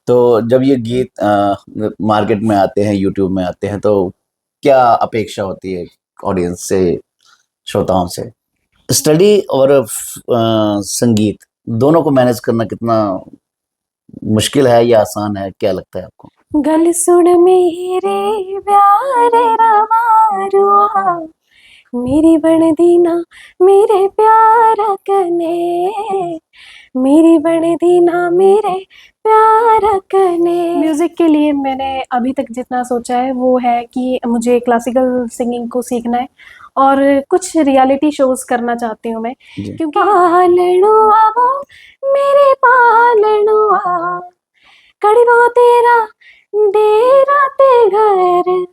तो जब ये गीत मार्केट में आते हैं, यूट्यूब में आते हैं, तो क्या अपेक्षा होती है ऑडियंस से, श्रोताओं से? स्टडी और संगीत दोनों को मैनेज करना कितना मुश्किल है या आसान है, क्या लगता है आपको? गल सुन मेरे प्यारे रवारुआ, मेरी बन दीना मेरे प्यारा कने, मेरी बन दीना मेरे प्यारा कने। म्यूज़िक के लिए मैंने अभी तक जितना सोचा है वो है कि मुझे क्लासिकल सिंगिंग को सीखना है और कुछ रियलिटी शोज़ करना चाहती हूँ मैं, जी। क्योंकि पालनुआ वो मेरे पालनुआ, कड़वा तेरा डेरा ते घर,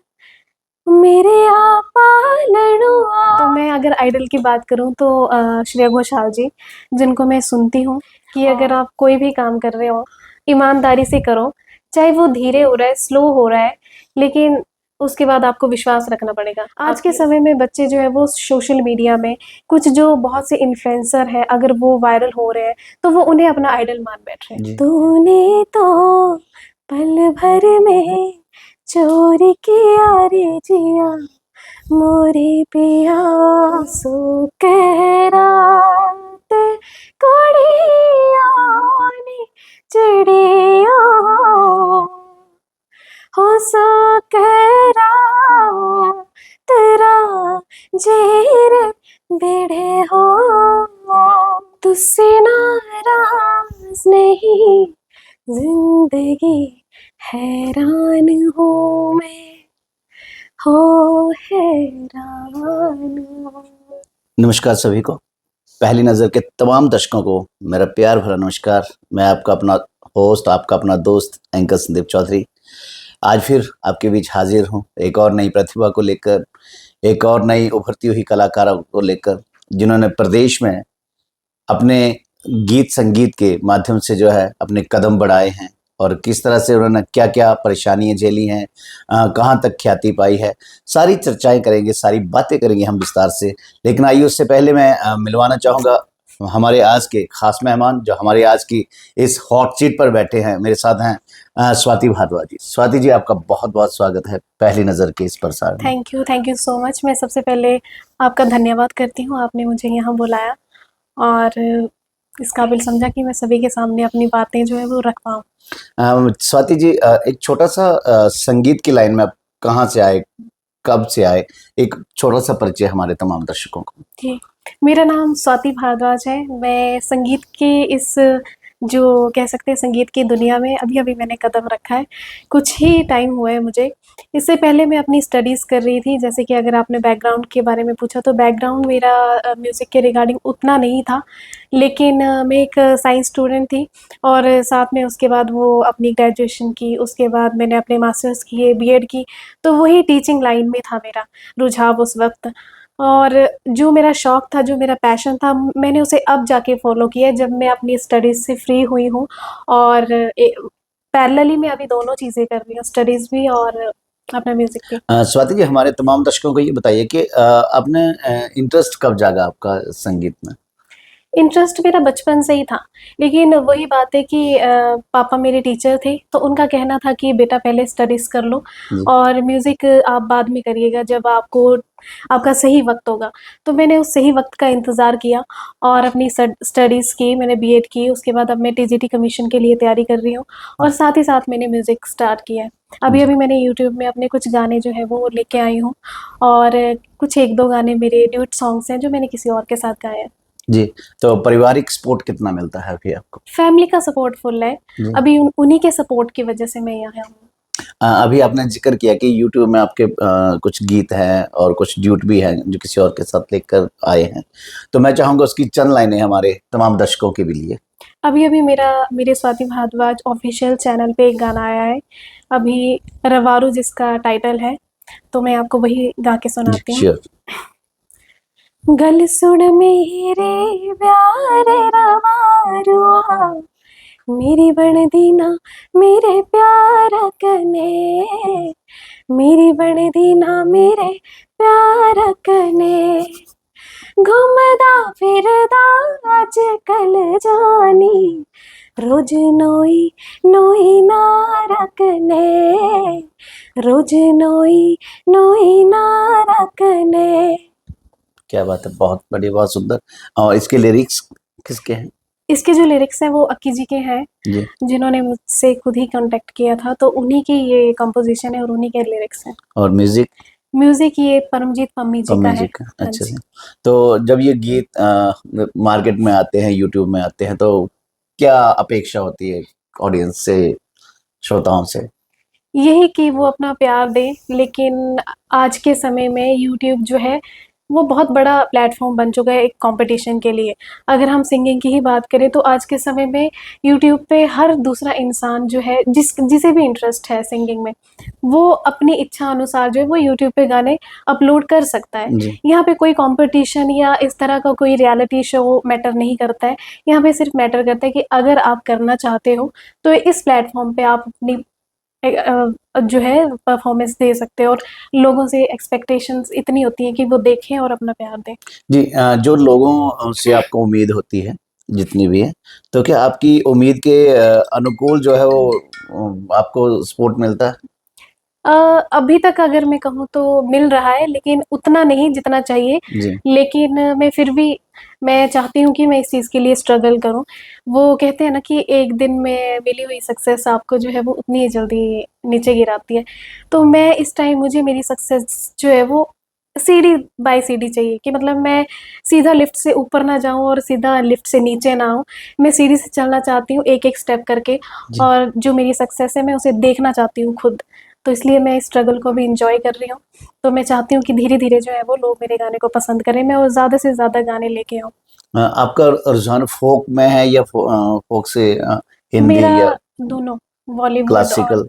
मेरे आपा लड़ुआ। तो मैं अगर आइडल की बात करूं तो श्रेया घोषाल जी, जिनको मैं सुनती हूँ कि अगर आप कोई भी काम कर रहे हो ईमानदारी से करो, चाहे वो धीरे हो रहा है, स्लो हो रहा है, लेकिन उसके बाद आपको विश्वास रखना पड़ेगा। आज के समय में बच्चे जो है वो सोशल मीडिया में कुछ जो बहुत से इन्फ्लुएंसर है, अगर वो वायरल हो रहे हैं तो वो उन्हें अपना आइडल मान बैठ रहे हैं। तूने तो पल भर में चोरी किया रे जिया, मोरे पिया सो कह रात कुड़िया नी चिड़िया, हो सो कह रात तेरा जेर बेड़े हो, तुझसे नाराज नहीं जिंदगी, हैरान हूँ मैं, हो हैरान हूँ। नमस्कार सभी को, पहली नज़र के तमाम दर्शकों को मेरा प्यार भरा नमस्कार। मैं आपका अपना होस्ट, आपका अपना दोस्त एंकर संदीप चौधरी आज फिर आपके बीच हाजिर हूँ, एक और नई प्रतिभा को लेकर, एक और नई उभरती हुई कलाकारों को लेकर, जिन्होंने प्रदेश में अपने गीत संगीत के माध्यम से जो है अपने कदम बढ़ाए हैं और किस तरह से उन्होंने क्या क्या परेशानियां झेली हैं, कहाँ तक ख्याति पाई है, सारी चर्चाएं करेंगे, सारी बातें करेंगे हम विस्तार से। लेकिन आइए उससे पहले मैं मिलवाना चाहूँगा हमारे आज के खास मेहमान, जो हमारे आज की इस हॉट सीट पर बैठे हैं। मेरे साथ हैं स्वाति भारद्वाज जी। स्वाति जी, आपका बहुत बहुत स्वागत है पहली नज़र के इस प्रसारण में। Thank you so much. मैं सबसे पहले आपका धन्यवाद करती हूँ, आपने मुझे यहाँ बुलाया और इस काबिल समझा कि मैं सभी के सामने अपनी बातें जो है वो रख पाऊँ। स्वाति जी, एक छोटा सा संगीत की लाइन में आप कहाँ से आए, कब से आए, एक छोटा सा परिचय हमारे तमाम दर्शकों को। जी, मेरा नाम स्वाति भारद्वाज है। मैं संगीत के इस जो कह सकते हैं संगीत की दुनिया में अभी-अभी मैंने कदम रखा है। कुछ ही टाइम हुआ है मुझे। इससे पहले मैं अपनी स्टडीज़ कर रही थी, जैसे कि अगर आपने बैकग्राउंड के बारे में पूछा तो बैकग्राउंड मेरा म्यूज़िक के रिगार्डिंग उतना नहीं था। लेकिन मैं एक साइंस स्टूडेंट थी और साथ में उसके बाद वो अपनी ग्रेजुएशन की, उसके बाद मैंने अपने मास्टर्स किए, बीएड की, तो वही टीचिंग लाइन में था मेरा रुझाव उस वक़्त। और जो मेरा शौक था, जो मेरा पैशन था, मैंने उसे अब जाके फ़ॉलो किया है जब मैं अपनी स्टडीज़ से फ्री हुई हूँ और पैरेलली मैं अभी दोनों चीज़ें कर रही हूँ, स्टडीज़ भी और अपना म्यूज़िक भी। स्वाति जी, हमारे तमाम दर्शकों को ये बताइए कि आपने इंटरेस्ट कब जागा आपका संगीत में? इंटरेस्ट मेरा बचपन से ही था, लेकिन वही बात है कि पापा मेरे टीचर थे, तो उनका कहना था कि बेटा पहले स्टडीज़ कर लो जी। और म्यूज़िक आप बाद में करिएगा जब आपको आपका सही वक़्त होगा। तो मैंने उस सही वक़्त का इंतज़ार किया और अपनी स्टडीज़ की, मैंने बीएड की, उसके बाद अब मैं टीजीटी कमीशन के लिए तैयारी कर रही हूँ और साथ ही साथ मैंने म्यूज़िक स्टार्ट किया है। अभी-अभी मैंने यूट्यूब में अपने कुछ गाने जो हैं वो लेके आई हूँ और कुछ 1-2 गाने मेरे ड्यूट सॉन्ग्स हैं जो मैंने किसी और के साथ गाए हैं। जी, तो पारिवारिक सपोर्ट कितना मिलता है अभी आपको? फैमिली का सपोर्ट फुल है। जी। अभी उन्हीं के सपोर्ट की वजह से मैं यहाँ हूँ। अभी आपने ज़िक्र किया कि यूट्यूब में आपके कुछ गीत हैं और कुछ ड्यूट भी हैं जो किसी और के साथ लेकर आए हैं। तो मैं चाहूँगा उसकी चंद लाइनें हमारे तमाम दर्शकों के भी लिए। अभी-अभी मेरे स्वाति भारद्वाज ऑफ़िशियल चैनल पे एक गाना आया है, अभी रवारू जिसका टाइटल है, तो मैं आपको वही गा के सुनाती हूँ। श्योर। गल सुन मेरे प्यारे रवारुआ, मेरी बन दीना मेरे प्यारा कने, मेरी बन दीना मेरे प्यारा कने, घुमदा फिरदा अजकल जानी, रोज नोई नोई नारकने, रोज नोई नोई नारकने। क्या बात है, बहुत बढ़िया, बहुत सुंदर। और इसके लिरिक्स किसके हैं? इसके जो लिरिक्स हैं वो अक्की जी के हैं, जी। जिन्होंने मुझसे खुद ही कांटेक्ट किया था, तो उन्हीं की ये कंपोजिशन है और उन्हीं के लिरिक्स हैं। और म्यूजिक? म्यूजिक ये परमजीत पम्मी जी का पम्मी जी है। का, हाँ अच्छा जी। अच्छा। तो जब ये गीत मार्केट में आते हैं, यूट्यूब में आते हैं, तो क्या अपेक्षा होती है ऑडियंस से, श्रोताओं से? यही कि वो अपना प्यार दें, लेकिन आज के समय में यूट्यूब जो है वो बहुत बड़ा प्लेटफॉर्म बन चुका है एक कंपटीशन के लिए। अगर हम सिंगिंग की ही बात करें तो आज के समय में यूट्यूब पे हर दूसरा इंसान जो है जिसे भी इंटरेस्ट है सिंगिंग में, वो अपनी इच्छा अनुसार जो है वो यूट्यूब पे गाने अपलोड कर सकता है। जी। यहाँ पे कोई कंपटीशन या इस तरह का कोई रियलिटी शो मैटर नहीं करता है। यहाँ पे सिर्फ मैटर करता है कि अगर आप करना चाहते हो तो इस प्लेटफॉर्म पे आप अपनी जो है परफॉर्मेंस दे सकते हैं, और लोगों से एक्सपेक्टेशंस इतनी होती हैं कि वो देखें और अपना प्यार दें। जी, जो लोगों से आपको उम्मीद होती है, जितनी भी है, तो क्या आपकी उम्मीद के अनुकूल जो है वो आपको सपोर्ट मिलता है? अ, अभी तक अगर मैं कहूँ तो मिल रहा है, लेकिन उतना नहीं जितना चाहिए। जी। लेकिन मैं फिर भी मैं चाहती हूँ कि मैं इस चीज़ के लिए स्ट्रगल करूँ। वो कहते हैं ना कि एक दिन में मिली हुई सक्सेस आपको जो है वो उतनी ही जल्दी नीचे गिराती है। तो मैं इस टाइम मुझे मेरी सक्सेस जो है वो सीढ़ी बाय सीढ़ी चाहिए, कि मतलब मैं सीधा लिफ्ट से ऊपर ना जाऊँ और सीधा लिफ्ट से नीचे ना आऊँ। मैं सीढ़ी से चलना चाहती हूँ एक-एक स्टेप करके, जी। और जो मेरी सक्सेस है मैं उसे देखना चाहती हूँ खुद। तो इसलिए मैं इस स्ट्रगल को भी एन्जॉय कर रही हूँ। तो मैं चाहती हूँ कि धीरे-धीरे जो है वो लोग मेरे गाने को पसंद करें, मैं और ज़्यादा से ज़्यादा गाने लेके आऊँ। आपका रुझान फोक में है या फोक से हिंदी मेरा या दोनों, बॉलीवुड और क्लासिकल?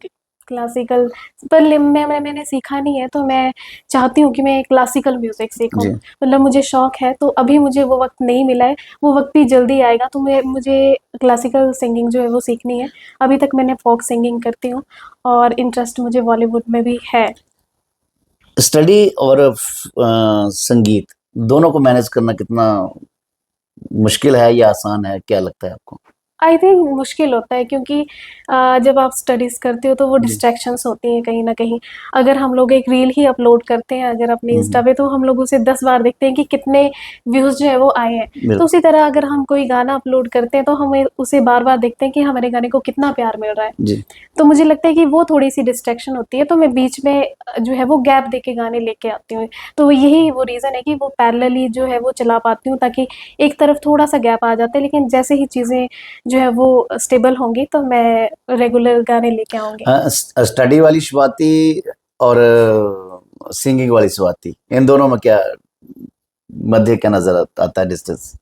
क्लासिकल, पर मैंने सीखा नहीं है, तो मैं चाहती हूँ कि मैं क्लासिकल म्यूज़िक सीखूँ। जी। मतलब मुझे शौक है, तो अभी मुझे वो वक़्त नहीं मिला है, वो वक़्त भी जल्दी आएगा, तो मुझे क्लासिकल सिंगिंग जो है वो सीखनी है। अभी तक मैंने फ़ोक सिंगिंग करती हूँ, और इंटरेस्ट मुझे बॉलीवुड में भी है। स्टडी और संगीत दोनों को मैनेज करना कितना मुश्किल है या आसान है, क्या लगता है आपको? आई थिंक मुश्किल होता है, क्योंकि जब आप स्टडीज़ करते हो तो वो जी। डिस्ट्रैक्शंस होती हैं कहीं न कहीं। अगर हम लोग एक रील ही अपलोड करते हैं अगर अपने इंस्टा पे, तो हम लोग उसे 10 बार देखते हैं कि कितने व्यूज़ जो है वो आए हैं। तो बिल्कुल। उसी तरह अगर हम कोई गाना अपलोड करते हैं तो हमें उसे बार-बार देखते हैं कि हमारे गाने को कितना प्यार मिल रहा है। जी। तो मुझे लगता है कि वो थोड़ी-सी डिस्ट्रैक्शन होती है, तो मैं बीच में जो है वो गैप देके गाने लेके आती हूँ। तो यही वो रीज़न है कि वो पैरेलली जो है वो चला पाती हूँ, ताकि एक तरफ थोड़ा-सा गैप आ जाता है, लेकिन जैसे ही चीज़ें जो है वो स्टेबल होंगी तो मैं रेगुलर गाने लेके आऊँगी। स्टडी वाली शुरुआती और सिंगिंग वाली शुरुआती, इन दोनों में क्या मध्य क्या नजर आता है, डिस्टेंस?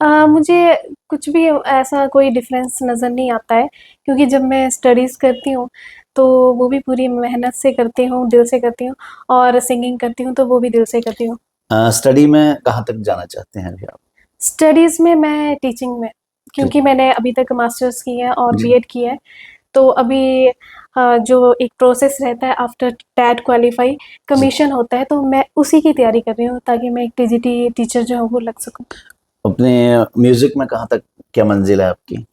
मुझे कुछ भी ऐसा कोई डिफ़रेंस नज़र नहीं आता है, क्योंकि जब मैं स्टडीज़ करती हूँ, तो वो भी पूरी मेहनत से करती हूँ, दिल से करती हूँ, और सिंगिंग करती हूँ तो वो भी दिल से करती हूँ। स्टडी में कहाँ तक जाना चाहते हैं अभी आप? स्टडीज़ में मैं टीचिंग में, ठीक। क्योंकि मैंने अभी तक मास्टर्स की है और जी। बीएड की है। तो अभी जो एक प्रोसेस रहता है आफ्टर टेट क्वालीफाई, जी। कमीशन होता है, तो मैं उसी की तैयारी कर रही हूँ ताकि मैं एक टीजीटी टीचर जो है वो लग सकूँ। अपने म्यूजिक में कहाँ तक, क्या मंजिल है आपकी?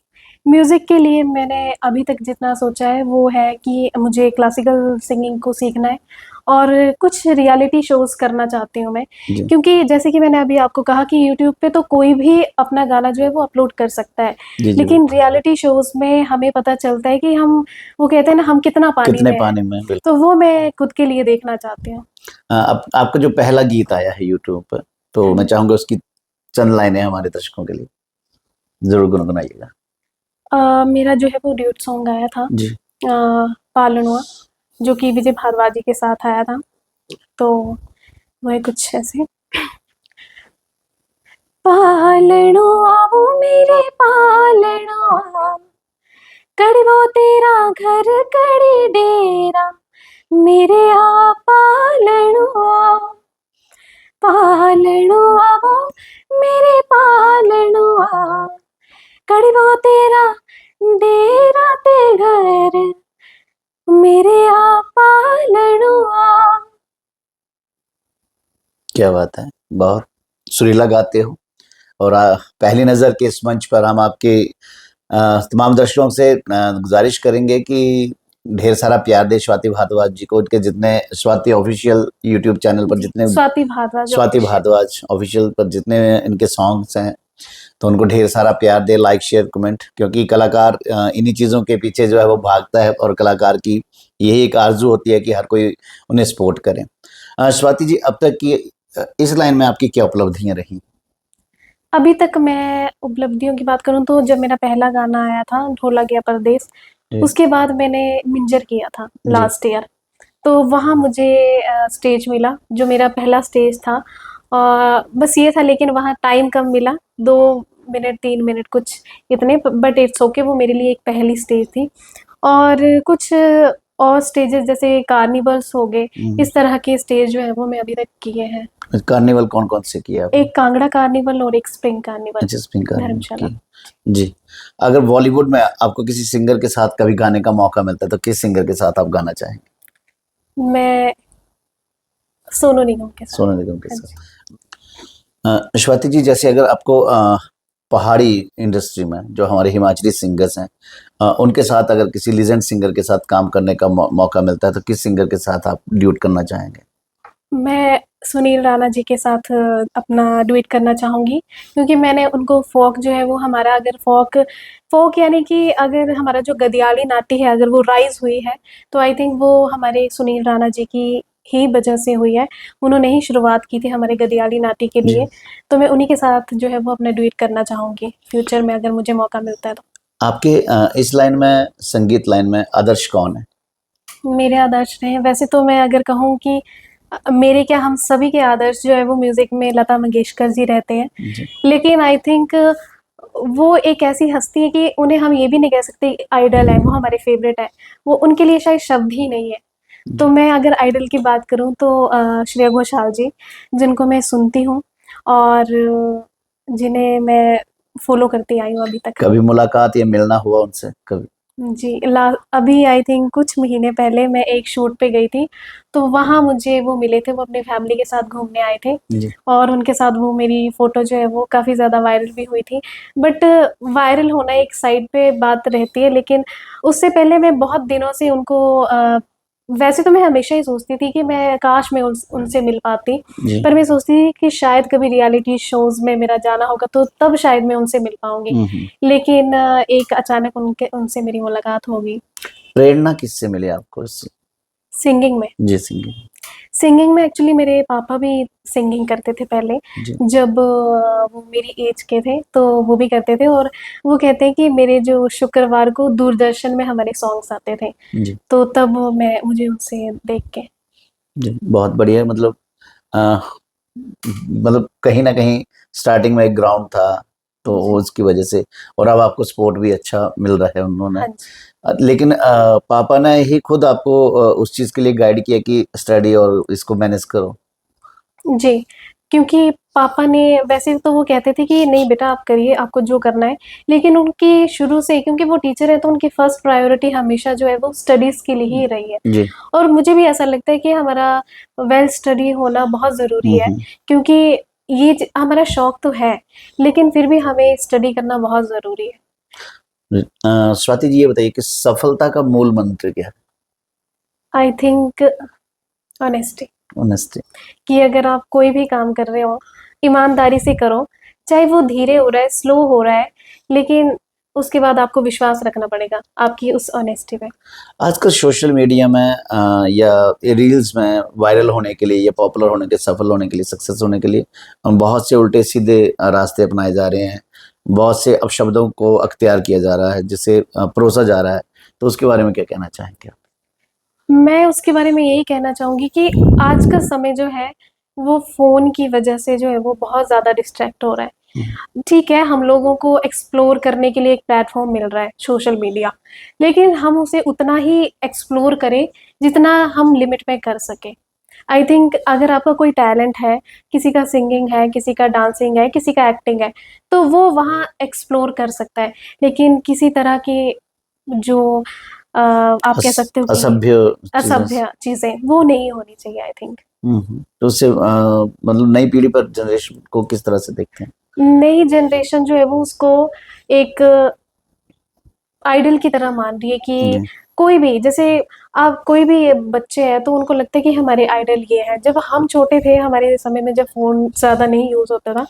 म्यूज़िक के लिए मैंने अभी तक जितना सोचा है वो है कि मुझे क्लासिकल सिंगिंग को सीखना है, और कुछ रियलिटी शोज़ करना चाहती हूँ मैं। जी। क्योंकि जैसे कि मैंने अभी आपको कहा कि यूट्यूब पे तो कोई भी अपना गाना जो है वो अपलोड कर सकता है। जी। जी लेकिन बिल्कुल। रियलिटी शोज़ में हमें पता चलता है कि हम, वो कहते हैं ना, हम कितना पानी कितने में हैं। पानी में, बिल्कुल। तो वो मैं खुद के लिए देखना चाहती हूँ। अब आपका जो पहला गीत आया है यूट्यूब पर, तो हाँ मैं जी। चाहूंगा उसकी चंद लाइनें हमारे दर्शकों के लिए जरूर गुनगुनाइएगा। मेरा जो है वो ड्यूट सॉन्ग आया था, जी। पालनुआ, जो कि विजय भारद्वाज जी के साथ आया था। तो वही कुछ ऐसे। पालणो आओ मेरे पालणो आओ, कड़वो तेरा घर कड़ी डेरा, मेरे आ पालणो आओ। पालणो आओ मेरे पालणो आओ, कड़वो तेरा डेरा ते घर, मेरे आ पालणो आओ। क्या बात है, बहुत सुरीला गाते हो। और पहली नज़र के इस मंच पर हम आपके तमाम दर्शकों से गुजारिश करेंगे कि ढेर सारा प्यार दे स्वाति भारद्वाज जी को। उनके जितने स्वाति ऑफिशियल यूट्यूब चैनल पर जी, जितने स्वाति भारद्वाज स्वाति ऑफिशियल। भारद्वाज ऑफिशियल पर जितने इनके सॉन्ग्स हैं, तो उनको ढेर सारा प्यार दे, लाइक शेयर कमेंट, क्योंकि कलाकार इन्हीं चीज़ों के पीछे जो है वो भागता है और कलाकार की यही एक आरजू होती है कि हर कोई उन्हें सपोर्ट करे। स्वाति जी, अब तक की इस लाइन में आपकी क्या उपलब्धियां रही? अभी तक मैं उपलब्धियों की बात करूँ तो जब मेरा पहला गाना आया था ढोला गया परदेस, जी। उसके बाद मैंने मिंजर किया था जी। Last year. तो वहाँ मुझे स्टेज मिला, जो मेरा पहला स्टेज था। बस ये था, लेकिन वहाँ टाइम कम मिला, 2 मिनट 3 मिनट कुछ इतने, बट इट्स ओके, वो मेरे लिए एक पहली स्टेज थी। और कुछ और स्टेजेस जैसे कार्निवल्स हो गए, इस तरह के स्टेज जो है वो मैं अभी तक किए हैं। कार्निवल कौन कौन से किया आपने? एक कांगड़ा कार्निवल और एक स्प्रिंग कार्निवल अच्छा, स्प्रिंग कार्निवल धर्मशाला। की। जी। अगर बॉलीवुड में आपको किसी सिंगर के साथ कभी गाने का मौका मिलता है तो किस सिंगर के साथ आप गाना चाहेंगे? मैं सोनू निगम के साथ। सोनू निगम के हाँ साथ। जी। स्वाति जी, जैसे अगर आपको पहाड़ी इंडस्ट्री में जो हमारे हिमाचली सिंगर्स हैं, उनके साथ अगर किसी लीजेंड सिंगर के साथ काम करने का मौका मिलता है तो किस सिंगर के साथ आप ड्यूट करना चाहेंगे? मैं सुनील राणा जी के साथ अपना डुएट करना चाहूँगी, क्योंकि मैंने उनको फ़ोक जो है वो हमारा, अगर फ़ोक यानी कि अगर हमारा जो गदियाली नाटी है, अगर वो राइज़ हुई है, तो आई थिंक वो हमारे सुनील राणा जी की ही वजह से हुई है। उन्होंने ही शुरुआत की थी हमारे गदियाली नाटी के जी। लिए। तो मैं उन्हीं के साथ जो है वो अपना डुएट करना चाहूँगी, फ्यूचर में अगर मुझे मौका मिलता है तो। आपके इस लाइन में, संगीत लाइन में आदर्श कौन है? मेरे आदर्श रहे हैं, वैसे तो मैं अगर कहूँ कि मेरे क्या, हम सभी के आदर्श जो है वो म्यूज़िक में लता मंगेशकर जी रहते हैं। जी। लेकिन आई थिंक वो एक ऐसी हस्ती है कि उन्हें हम ये भी नहीं कह सकते आइडल है, वो हमारे फ़ेवरेट है। वो उनके लिए शायद शब्द ही नहीं है। तो मैं अगर आइडल की बात करूँ तो श्रेया घोषाल जी, जिनको मैं सुनती हूँ और जिन्हें मैं फ़ॉलो करती आई हूँ अभी तक। कभी मुलाकात या मिलना हुआ उनसे कभी? जी, अभी आई थिंक कुछ महीने पहले मैं एक शूट पे गई थी, तो वहाँ मुझे वो मिले थे, वो अपनी फैमिली के साथ घूमने आए थे। जी। और उनके साथ वो मेरी फ़ोटो जो है वो काफ़ी ज़्यादा वायरल भी हुई थी। बट वायरल होना एक साइड पे बात रहती है, लेकिन उससे पहले मैं बहुत दिनों से उनको वैसे तो मैं हमेशा ही सोचती थी कि मैं काश मैं उनसे मिल पाती। जी। पर मैं सोचती थी कि शायद कभी रियलिटी शोज़ में मेरा जाना होगा तो तब शायद मैं उनसे मिल पाऊँगी। लेकिन एक अचानक उनसे मेरी मुलाकात हो गई। प्रेरणा किससे मिली आपको सिंगिंग में। जी, सिंगिंग। सिंगिंग में एक्चुअली मेरे पापा भी सिंगिंग करते थे पहले। जी। जब वो मेरी एज के थे तो वो भी करते थे, और वो कहते हैं कि मेरे जो शुक्रवार को दूरदर्शन में हमारे सॉन्ग्स आते थे, जी। तो तब मुझे उनसे देख के। जी, बहुत बढ़िया। मतलब कहीं ना कहीं स्टार्टिंग में एक ग्राउंड था तो जी। उसकी वजह से, और अब आपको सपोर्ट भी अच्छा मिल रहा है उन्होंने। हाँ जी। लेकिन पापा ने ही खुद आपको उस चीज़ के लिए गाइड किया कि स्टडी और इसको मैनेज करो? जी, क्योंकि पापा ने, वैसे तो वो कहते थे कि नहीं बेटा आप करिए, आपको जो करना है। लेकिन उनकी शुरू से, क्योंकि वो टीचर है, तो उनकी फर्स्ट प्रायोरिटी हमेशा जो है वो स्टडीज़ के लिए ही रही है। जी। और मुझे भी ऐसा लगता है कि हमारा वेल स्टडी होना बहुत ज़रूरी है, क्योंकि ये हमारा शौक तो है, लेकिन फिर भी हमें स्टडी करना बहुत ज़रूरी है। स्वाति जी, ये बताइए कि सफलता का मूल मंत्र क्या है? I think honesty. ऑनेस्टी। कि अगर आप कोई भी काम कर रहे हो, ईमानदारी से करो, चाहे वो धीरे हो रहा है, स्लो हो रहा है, लेकिन उसके बाद आपको विश्वास रखना पड़ेगा आपकी उस ऑनेस्टी पे। आजकल सोशल मीडिया में या रील्स में वायरल होने के लिए या पॉपुलर होने के, सफल होने के लिए, सक्सेस होने के लिए बहुत से उल्टे सीधे रास्ते अपनाए जा रहे हैं। बहुत से अपशब्दों को अख्तियार किया जा रहा है, जिसे परोसा जा रहा है। तो उसके बारे में क्या कहना चाहेंगे आप? मैं उसके बारे में यही कहना चाहूँगी कि आज का समय जो है, वो फ़ोन की वजह से जो है वो बहुत ज़्यादा डिस्ट्रैक्ट हो रहा है। ठीक है, हम लोगों को एक्सप्लोर करने के लिए एक प्लेटफ़ॉर्म मिल रहा है, सोशल मीडिया, लेकिन हम उसे उतना ही एक्सप्लोर करें, जितना हम लिमिट में कर सकें। आई थिंक अगर आपका कोई टैलेंट है, किसी का सिंगिंग है, किसी का डांसिंग है, किसी का एक्टिंग है, तो वो वहाँ एक्सप्लोर कर सकता है। लेकिन किसी तरह की जो आप कह सकते हो कि असभ्य असभ्य चीज़ें, वो नहीं होनी चाहिए आई थिंक। तो उससे मतलब नई पीढ़ी पर, जनरेशन को किस तरह से देखते हैं? नई जनरेशन जो है वो उसको एक आइडल की तरह मान रही है कि जी कोई भी, जैसे आप कोई भी बच्चे हैं तो उनको लगता है कि हमारे आइडल ये है। जब हम छोटे थे, हमारे समय में जब फ़ोन ज़्यादा नहीं यूज़ होता था,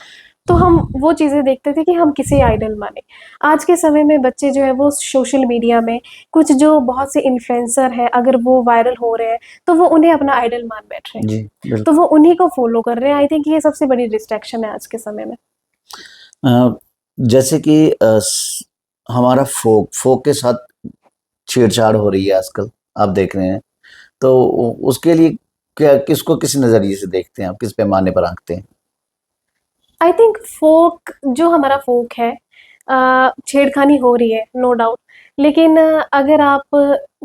तो हम वो चीज़ें देखते थे कि हम किसे आइडल माने। आज के समय में बच्चे जो है वो सोशल मीडिया में कुछ जो बहुत से इन्फ्लुएंसर हैं, अगर वो वायरल हो रहे हैं, तो वो उन्हें अपना आइडल मान बैठ रहे हैं। जी तो बिल्कुल। वो उन्हीं को फ़ॉलो कर रहे हैं। आई थिंक ये सबसे बड़ी डिस्ट्रैक्शन है आज के समय में। अ, जैसे कि हमारा फोक फोक के साथ छेड़छाड़ हो रही है आजकल, आप देख रहे हैं, तो उसके लिए क्या, किसको किस नज़रिए से देखते हैं आप, किस पैमाने पर आंकते हैं? आई थिंक फ़ोक, जो हमारा फ़ोक है, छेड़खानी हो रही है, नो डाउट। लेकिन अगर आप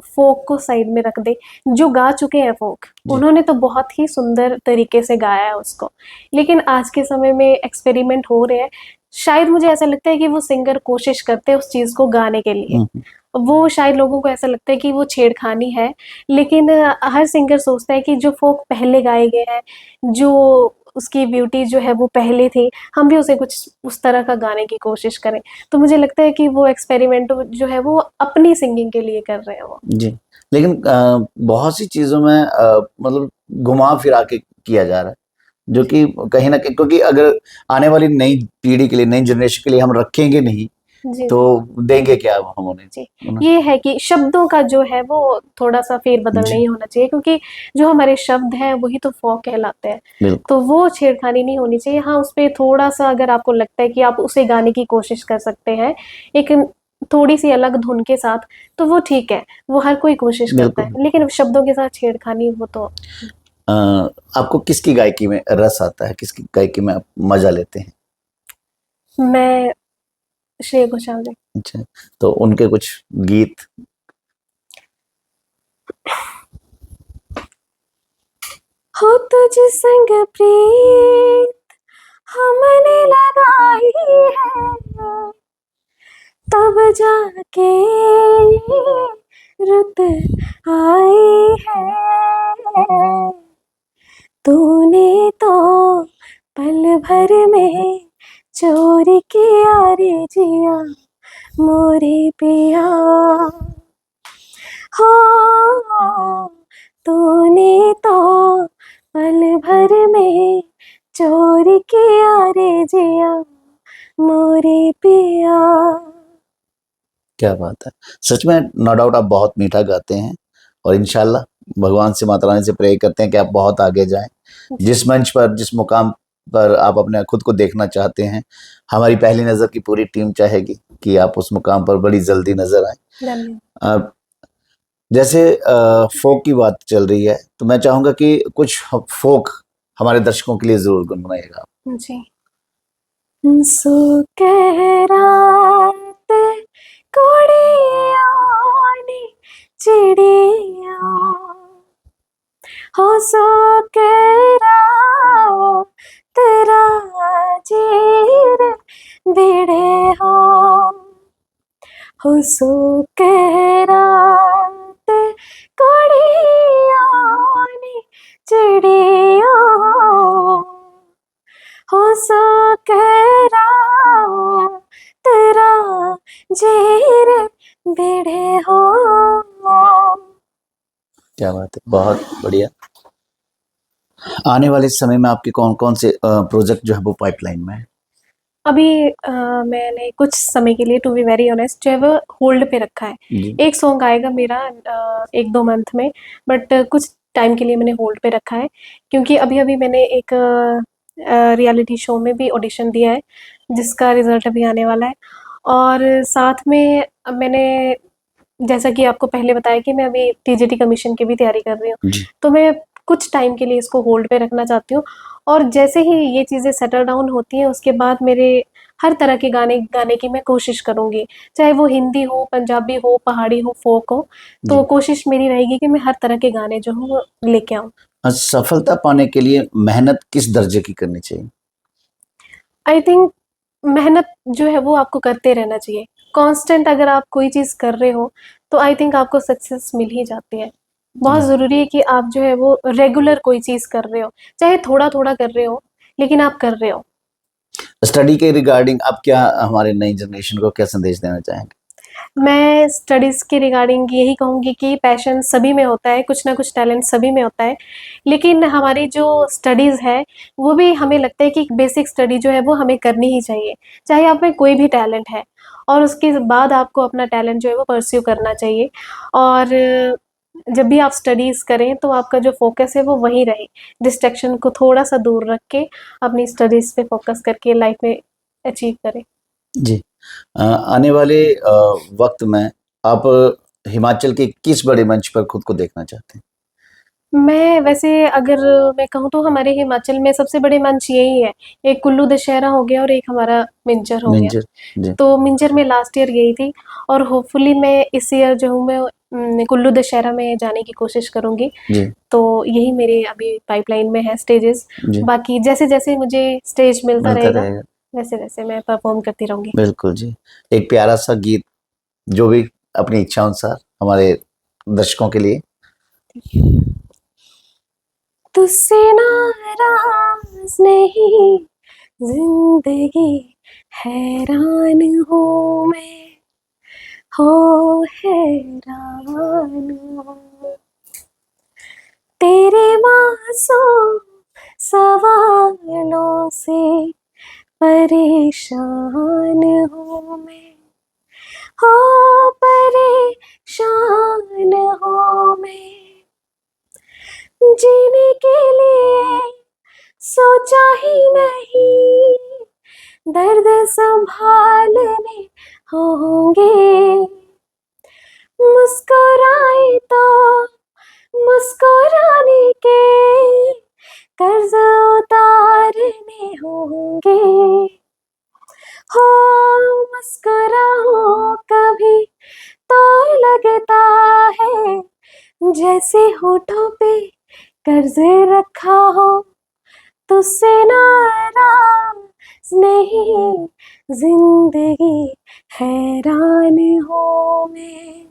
फ़ोक को साइड में रख दें, जो गा चुके हैं फ़ोक, जी उन्होंने तो बहुत ही सुंदर तरीके से गाया है उसको। लेकिन आज के समय में एक्सपेरिमेंट हो रहे हैं। शायद मुझे ऐसा लगता है कि वो सिंगर कोशिश करते हैं उस चीज़ को गाने के लिए। हम्म, वो शायद लोगों को ऐसा लगता है कि वो छेड़खानी है, लेकिन हर सिंगर सोचता है कि जो फ़ोक पहले गाए गए हैं, जो उसकी ब्यूटी जो है वो पहले थी, हम भी उसे कुछ उस तरह का गाने की कोशिश करें। तो मुझे लगता है कि वो एक्सपेरिमेंट जो है वो अपनी सिंगिंग के लिए कर रहे हैं वो। जी। लेकिन बहुत सी चीज़ों में मतलब घुमा फिरा के किया जा रहा है, जो कि कहीं न कहीं, क्योंकि अगर आने वाली नई पीढ़ी के लिए, नई जनरेशन के लिए हम रखेंगे नहीं, जी, तो जी। देंगे क्या हम उन्हें, जी, है ना? ये है कि शब्दों का जो है वो थोड़ा-सा फेर-बदल जी, नहीं होना चाहिए, क्योंकि जो हमारे शब्द हैं वही तो फ़ोक कहलाते हैं। बिल्कुल, तो वो छेड़खानी नहीं होनी चाहिए। हाँ, उसपे थोड़ा-सा अगर आपको लगता है कि आप उसे गाने की कोशिश कर सकते हैं, एक थोड़ी-सी अलग धुन के साथ, तो वो ठीक है, वो हर कोई कोशिश करता बिल्कुल। है। लेकिन शब्दों के साथ छेड़खानी वो तो। अ, आपको किसकी गायकी में रस आता है? किसकी गायकी में आप मज़ा लेते हैं? मैं श्रेया घोषाल जी। अच्छा, तो उनके कुछ गीत। हो तुझ संग प्रीत हमने लगाई है, तब जाके रुत आई है। तूने तो पल भर में चोरी किया रे जिया मोरे पिया। हाँ, तूने तो पल भर में चोरी किया रे जिया मोरे पिया। क्या बात है! सच में नो डाउट आप बहुत मीठा गाते हैं, और इंशाल्लाह भगवान से, माता रानी से प्रे करते हैं कि आप बहुत आगे जाएँ। जी, जिस मंच पर, जिस मुकाम पर आप अपने खुद को देखना चाहते हैं, हमारी पहली नज़र की पूरी टीम चाहेगी कि आप उस मुकाम पर बड़ी जल्दी नज़र आएँ। धन्यवाद। अ, जैसे फ़ोक की बात चल रही है, तो मैं चाहूँगा कि कुछ फ़ोक हमारे दर्शकों के लिए ज़रूर गुनगुनाइएगा। जी। सो कह रात कुड़िया नी चिड़िया, हो सो कह रात राजीर बिड़े हो सो कह रात कुड़िया नी चिड़िया, हो सो कह तेरा जेर बेड़े हो। क्या बात है! बहुत बढ़िया। आने वाले समय में आपके कौन-कौन से प्रोजेक्ट जो है वो पाइपलाइन में है? अभी मैंने कुछ समय के लिए, टू बी वेरी ऑनेस्ट, जो है वो होल्ड पे रखा है। जी, एक सॉन्ग आएगा मेरा 1-2 मंथ में, बट कुछ टाइम के लिए मैंने होल्ड पे रखा है, क्योंकि अभी-अभी मैंने एक रियलिटी शो में भी ऑडिशन दिया है, जिसका रिज़ल्ट अभी आने वाला है। और साथ में मैंने, जैसा कि आपको पहले बताया कि मैं अभी टीजीटी कमीशन की भी तैयारी कर रही हूँ, जी। तो मैं कुछ टाइम के लिए इसको होल्ड पे रखना चाहती हूँ। और जैसे ही ये चीज़ें सेटल डाउन होती हैं, उसके बाद मेरे हर तरह के गाने गाने की मैं कोशिश करूँगी। चाहे वो हिंदी हो, पंजाबी हो, पहाड़ी हो, फ़ोक हो, तो जी। कोशिश मेरी रहेगी कि मैं हर तरह के गाने जो हों वो लेके आऊँ। सफलता पाने के लिए मेहनत किस दर्जे की करनी चाहिए? आई थिंक मेहनत जो है वो आपको करते रहना चाहिए। कांस्टेंट अगर आप कोई चीज़ कर रहे हो, तो आई थिंक आपको सक्सेस मिल ही जाती है। बहुत जी। ज़रूरी है कि आप जो है वो रेगुलर कोई चीज़ कर रहे हो, चाहे थोड़ा-थोड़ा कर रहे हो, लेकिन आप कर रहे हो। स्टडी के रिगार्डिंग आप क्या हमारे नई जनरेशन को क्या संदेश देना चाहेंगे? मैं स्टडीज़ के रिगार्डिंग यही कहूँगी कि पैशन सभी में होता है, कुछ ना कुछ टैलेंट सभी में होता है। लेकिन हमारी जो स्टडीज़ है, वो भी हमें लगता है कि बेसिक स्टडी जो है वो हमें करनी ही चाहिए। चाहे आप में कोई भी टैलेंट है और उसके बाद आपको अपना टैलेंट जो है वो परस्यू करना चाहिए। और जब भी आप स्टडीज़ करें तो आपका जो फ़ोकस है वो वहीं रहे। डिस्ट्रैक्शन को थोड़ा-सा दूर रख के अपनी स्टडीज़ पे फ़ोकस करके लाइफ़ में अचीव करें। जी। आने वाले वक़्त में आप हिमाचल के किस बड़े मंच पर खुद को देखना चाहते हैं? मैं वैसे अगर मैं कहूँ तो हमारे हिमाचल में सबसे बड़े मंच यही है। एक कुल्लू दशहरा हो गया और एक हमारा मिंजर हो गया। मिंजर, जी। तो मिंजर में लास्ट ईयर गई थी और होपफुली मैं इस ईयर जो हूँ मैं कुल्लू दशहरा में जाने की कोशिश करूँगी। जी, तो यही मेरे अभी पाइपलाइन में है स्टेजेस। जी। बाकी जैसे-जैसे मुझे स्टेज मिलता मिलता रहेगा, रहेगा। वैसे-वैसे मैं परफ़ॉर्म करती रहूँगी। बिल्कुल जी। एक प्यारा-सा गीत जो भी अपनी इच्छा अनुसार हमारे दर्शकों के लिए। तुझसे नाराज़ नहीं ज़िंदगी हैरान हूँ मैं, हो हैरान हूँ। तेरे मासूम सवालों से परेशान हूँ मैं, हो परेशान हूँ मैं। जीने के लिए सोचा ही नहीं, दर्द संभालने होंगे। मुस्कुराए तो मुस्कुराने के कर्ज उतारने होंगे। हो मुस्कुराओ कभी तो लगता है जैसे होठों पे कर्ज रखा हो। तुझसे नाराज नहीं जिंदगी हैरान हो मैं,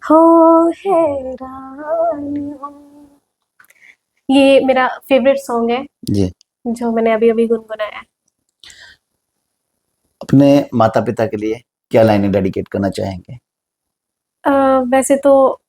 हो हैरान हो। ये मेरा फेवरेट सॉन्ग है जी। जो मैंने अभी-अभी गुनगुनाया है। अपने माता-पिता के लिए क्या लाइनें डेडिकेट करना चाहेंगे? अ, वैसे तो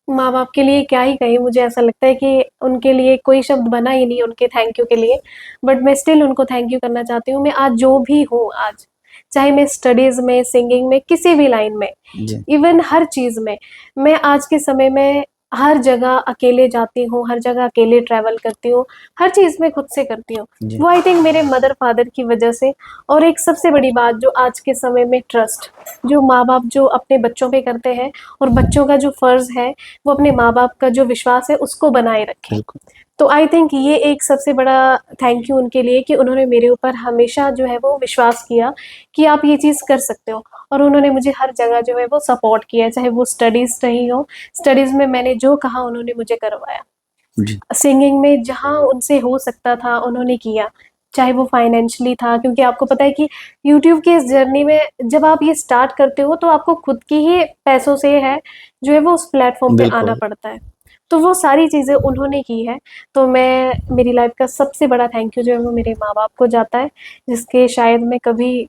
माँ-बाप के लिए क्या ही कहें, मुझे ऐसा लगता है कि उनके लिए कोई शब्द बना ही नहीं उनके थैंक यू के लिए। बट मैं स्टिल उनको थैंक यू करना चाहती हूँ। मैं आज जो भी हूँ आज, चाहे मैं स्टडीज़ में, सिंगिंग में, किसी भी लाइन में, जी, इवन हर चीज़ में, मैं आज के समय में हर जगह अकेले जाती हूँ, हर जगह अकेले ट्रैवल करती हूँ, हर चीज़ मैं खुद से करती हूँ। जी, वो आई थिंक मेरे मदर-फादर की वजह से। और एक सबसे बड़ी बात जो आज के समय में ट्रस्ट, जो माँ-बाप जो अपने बच्चों पे करते हैं और बच्चों का जो फ़र्ज़ है, वो अपने माँ-बाप का जो विश्वास है उसको बनाए रखें। बिल्कुल। तो आई थिंक ये एक सबसे बड़ा थैंक यू उनके लिए कि उन्होंने मेरे ऊपर हमेशा जो है वो विश्वास किया कि आप ये चीज़ कर सकते हो। और उन्होंने मुझे हर जगह जो है वो सपोर्ट किया, चाहे वो स्टडीज़ रही हो, स्टडीज़ में मैंने जो कहा उन्होंने मुझे करवाया। जी, सिंगिंग में जहाँ उनसे हो सकता था उन्होंने किया, चाहे वो फाइनेंशियली था, क्योंकि आपको पता है कि यूट्यूब की इस जर्नी में जब आप ये स्टार्ट करते हो तो आपको खुद की ही पैसों से है जो है वो उस प्लेटफ़ॉर्म पे आना बिल्कुल। पड़ता है। तो वो सारी चीज़ें उन्होंने की है, तो मैं मेरी लाइफ़ का सबसे बड़ा थैंक यू जो है वो मेरे माँ-बाप को जाता है, जिसके शायद मैं कभी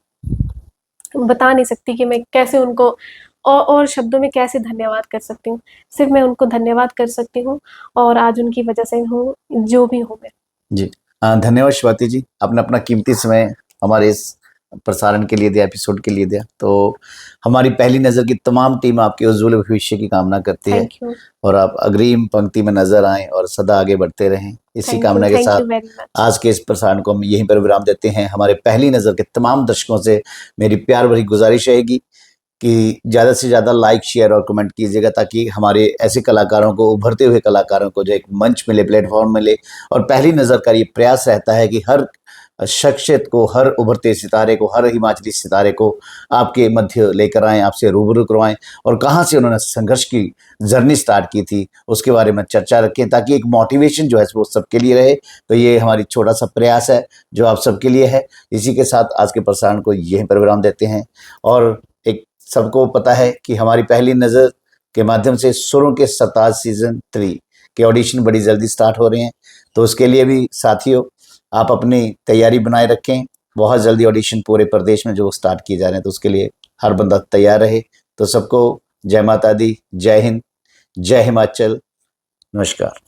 बता नहीं सकती कि मैं कैसे उनको और शब्दों में कैसे धन्यवाद कर सकती हूँ। सिर्फ़ मैं उनको धन्यवाद कर सकती हूँ और आज उनकी वज़ह से हूँ, जो भी हूँ मैं। जी। धन्यवाद स्वाति जी। आपने अपना कीमती समय हमारे इस प्रसारण के लिए दिया, एपिसोड के लिए दिया। तो हमारी पहली नज़र की तमाम टीम आपके उज्ज्वल भविष्य की कामना करती है थैंक यू, और आप अग्रिम पंक्ति में नज़र आएँ और सदा आगे बढ़ते रहें। इसी कामना के थैंक साथ यू वेरी मच। आज के इस प्रसारण को हम यहीं पर विराम देते हैं। हमारे पहली नज़र के तमाम दर्शकों से मेरी प्यार भरी गुज़ारिश रहेगी कि ज़्यादा से ज़्यादा लाइक, शेयर और कमेंट कीजिएगा ताकि हमारे ऐसे कलाकारों को, उभरते हुए कलाकारों को जो एक मंच मिले, प्लेटफ़ॉर्म मिले। और पहली नज़र का ये प्रयास रहता है कि हर शख्सियत को, हर उभरते सितारे को, हर हिमाचली सितारे को आपके मध्य लेकर आएँ, आपसे रूबरू करवाएँ और कहाँ से उन्होंने संघर्ष की जर्नी स्टार्ट की थी, उसके बारे में चर्चा रखें ताकि एक मोटिवेशन जो है वो सबके लिए रहे। तो ये हमारी छोटा-सा प्रयास है जो आप सबके लिए है। इसी के साथ आज के प्रसारण को यहीं पर विराम देते हैं और एक सबको पता है कि हमारी पहली नज़र के माध्यम से सुरों के सरताज सीज़न 3 के ऑडिशन बड़ी जल्दी स्टार्ट हो रहे हैं। तो उसके लिए भी साथियों आप अपनी तैयारी बनाए रखें। बहुत जल्दी ऑडिशन पूरे प्रदेश में जो स्टार्ट किए जा रहे हैं, तो उसके लिए हर बंदा तैयार रहे। तो सबको जय माता दी, जय हिंद, जय हिमाचल, नमस्कार।